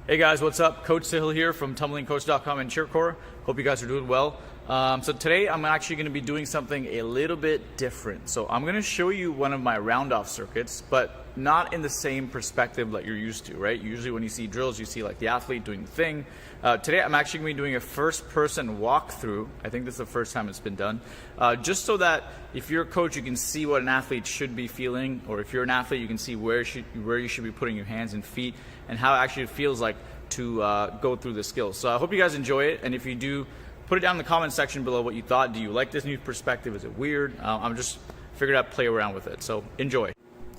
Hey guys, what's up? Coach Sahil here from TumblingCoach.com and CheerCore. Hope you guys are doing well. So today I'm actually going to be doing something a little bit different. So I'm going to show you one of my round-off circuits, but not in the same perspective that you're used to, right? Usually when you see drills, you see like the athlete doing the thing. Today I'm actually going to be doing a first-person walkthrough. I think this is the first time it's been done. Just so that if you're a coach, you can see what an athlete should be feeling, or if you're an athlete, you can see where you should be putting your hands and feet, and how it actually feels like to go through the skills. So I hope you guys enjoy it, and if you do, put it down in the comment section below what you thought. Do you like this new perspective? Is it weird? I'm just figured out play around with it, so enjoy.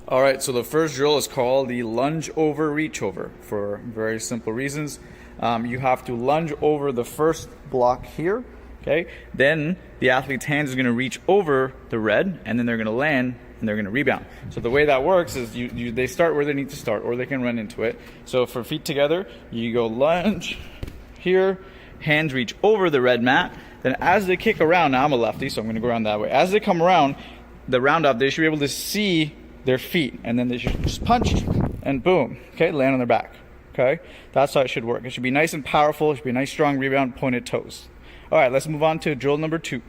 All right, so the first drill is called the lunge over reach over for very simple reasons. You have to lunge over the first block here, okay? Then the athlete's hands is gonna reach over the red, and then they're gonna land and they're gonna rebound. So the way that works is they start where they need to start, or they can run into it. So for feet together, you go lunge here, hands reach over the red mat. Then as they kick around, now I'm a lefty, so I'm gonna go around that way. As they come around, the round up, they should be able to see their feet, and then they should just punch and boom, okay, land on their back, okay? That's how it should work. It should be nice and powerful. It should be a nice strong rebound, pointed toes. All right, let's move on to drill number 2.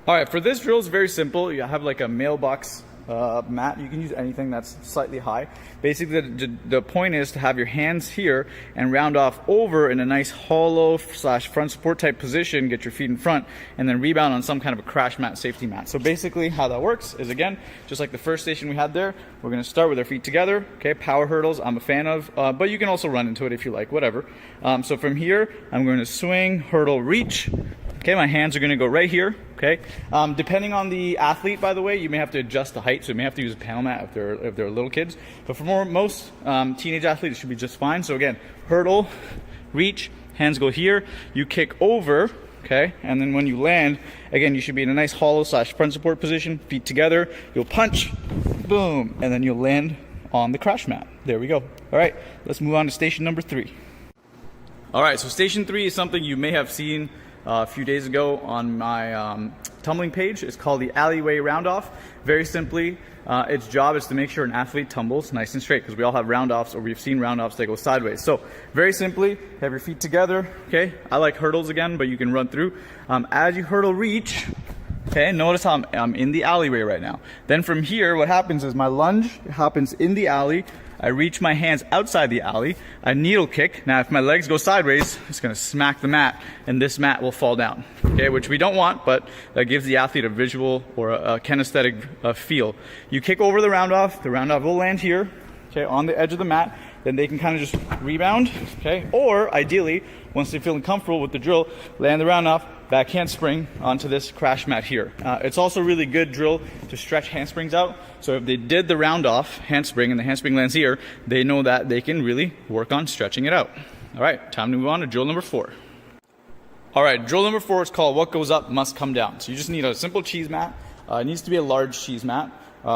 All right, for this drill, it's very simple. You have like a mailbox mat. You can use anything that's slightly high. Basically, the point is to have your hands here and round off over in a nice hollow / front support type position, get your feet in front, and then rebound on some kind of a crash mat, safety mat. So basically how that works is, again, just like the first station we had there, we're gonna start with our feet together, okay? Power hurdles, I'm a fan of, but you can also run into it if you like, whatever. So from here, I'm gonna swing, hurdle, reach. Okay, my hands are gonna go right here, okay? Depending on the athlete, by the way, you may have to adjust the height, so you may have to use a panel mat if they're little kids. But for most teenage athletes, it should be just fine. So again, hurdle, reach, hands go here, you kick over, okay? And then when you land, again, you should be in a nice hollow / front support position, feet together, you'll punch, boom, and then you'll land on the crash mat. There we go. All right, let's move on to station number 3. All right, so station 3 is something you may have seen a few days ago on my tumbling page. It's called the alleyway round-off. Very simply, its job is to make sure an athlete tumbles nice and straight, because we all have round-offs, or we've seen round-offs that go sideways. So very simply, have your feet together, okay? I like hurdles again, but you can run through. As you hurdle reach, okay, notice how I'm in the alleyway right now. Then from here, what happens is my lunge happens in the alley. I reach my hands outside the alley. I needle kick. Now, if my legs go sideways, it's gonna smack the mat, and this mat will fall down, okay, which we don't want, but that gives the athlete a visual or a kinesthetic feel. You kick over the round-off will land here, okay, on the edge of the mat. Then they can kind of just rebound, okay? Or ideally, once they're feeling comfortable with the drill, land the round off, back handspring onto this crash mat here. It's also a really good drill to stretch handsprings out. So if they did the round off handspring and the handspring lands here, they know that they can really work on stretching it out. All right, time to move on to drill number 4. All right, drill number 4 is called what goes up must come down. So you just need a simple cheese mat. It needs to be a large cheese mat.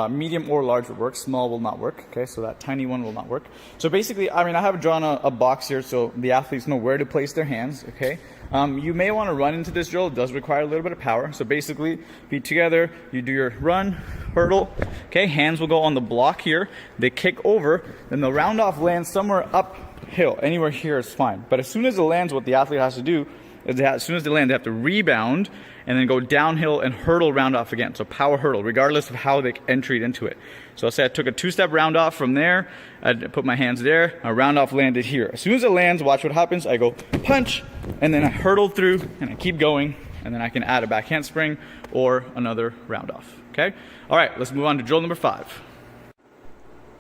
Medium or large would work, small will not work, okay, so that tiny one will not work. So basically, I mean, I have drawn a box here so the athletes know where to place their hands, okay. You may want to run into this drill. It does require a little bit of power. So basically, feet together, you do your run, hurdle, okay, hands will go on the block here, they kick over, then the round off lands somewhere uphill, anywhere here is fine. But as soon as it lands, what the athlete has to do is as soon as they land, they have to rebound and then go downhill and hurdle round off again. So power hurdle, regardless of how they entered into it. So let's say I took a 2-step round off from there, I put my hands there, a round off landed here. As soon as it lands, watch what happens. I go punch, and then I hurdle through, and I keep going, and then I can add a back handspring or another round off, okay? All right, let's move on to drill number 5.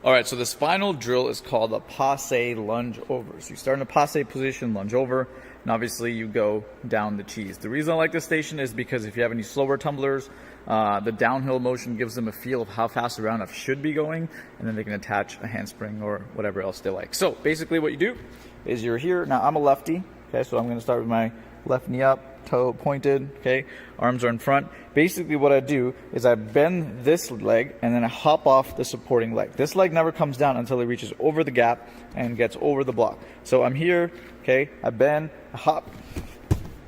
All right, so this final drill is called a passe lunge over. So you start in a passe position, lunge over, and obviously you go down the cheese. The reason I like this station is because if you have any slower tumblers, the downhill motion gives them a feel of how fast the round off should be going, and then they can attach a handspring or whatever else they like. So basically what you do is you're here. Now I'm a lefty, okay, so I'm gonna start with my left knee up, toe pointed, okay, arms are in front. Basically what I do is I bend this leg and then I hop off the supporting leg. This leg never comes down until it reaches over the gap and gets over the block. So I'm here, okay, I bend, I hop,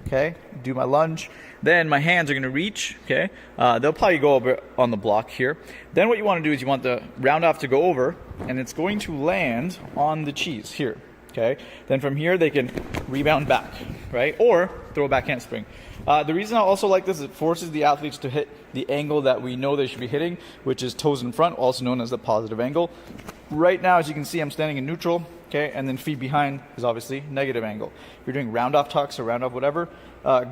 okay, do my lunge. Then my hands are gonna reach, okay, they'll probably go over on the block here. Then what you wanna do is you want the round off to go over, and it's going to land on the cheese here. okay? Then from here, they can rebound back, right? Or throw a back handspring. The reason I also like this is it forces the athletes to hit the angle that we know they should be hitting, which is toes in front, also known as the positive angle. Right now, as you can see, I'm standing in neutral, okay? And then feet behind is obviously negative angle. If you're doing round off tucks or round off whatever,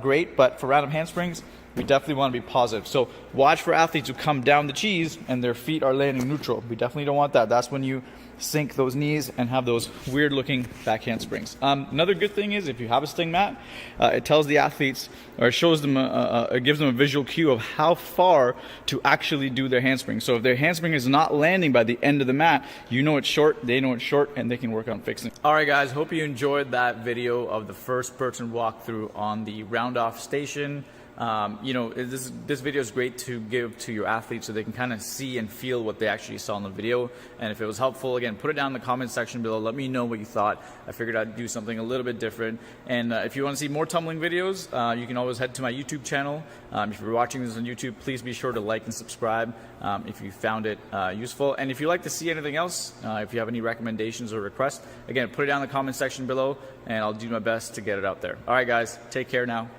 great, but for round off handsprings, we definitely want to be positive. So watch for athletes who come down the cheese and their feet are landing neutral. We definitely don't want that. That's when you sink those knees and have those weird looking back handsprings. Another good thing is if you have a sting mat, it tells the athletes, or it shows them, it gives them a visual cue of how far to actually do their handspring. So if their handspring is not landing by the end of the mat, you know it's short, they know it's short, and they can work on fixing it. All right, guys, hope you enjoyed that video of the first person walkthrough on the round off station. You know, this video is great to give to your athletes so they can kind of see and feel what they actually saw in the video. And if it was helpful, again, put it down in the comment section below. Let me know what you thought. I figured I'd do something a little bit different. And if you want to see more tumbling videos, you can always head to my YouTube channel. If you're watching this on YouTube, please be sure to like and subscribe if you found it useful. And if you'd like to see anything else, if you have any recommendations or requests, again, put it down in the comment section below, and I'll do my best to get it out there. All right, guys, take care now.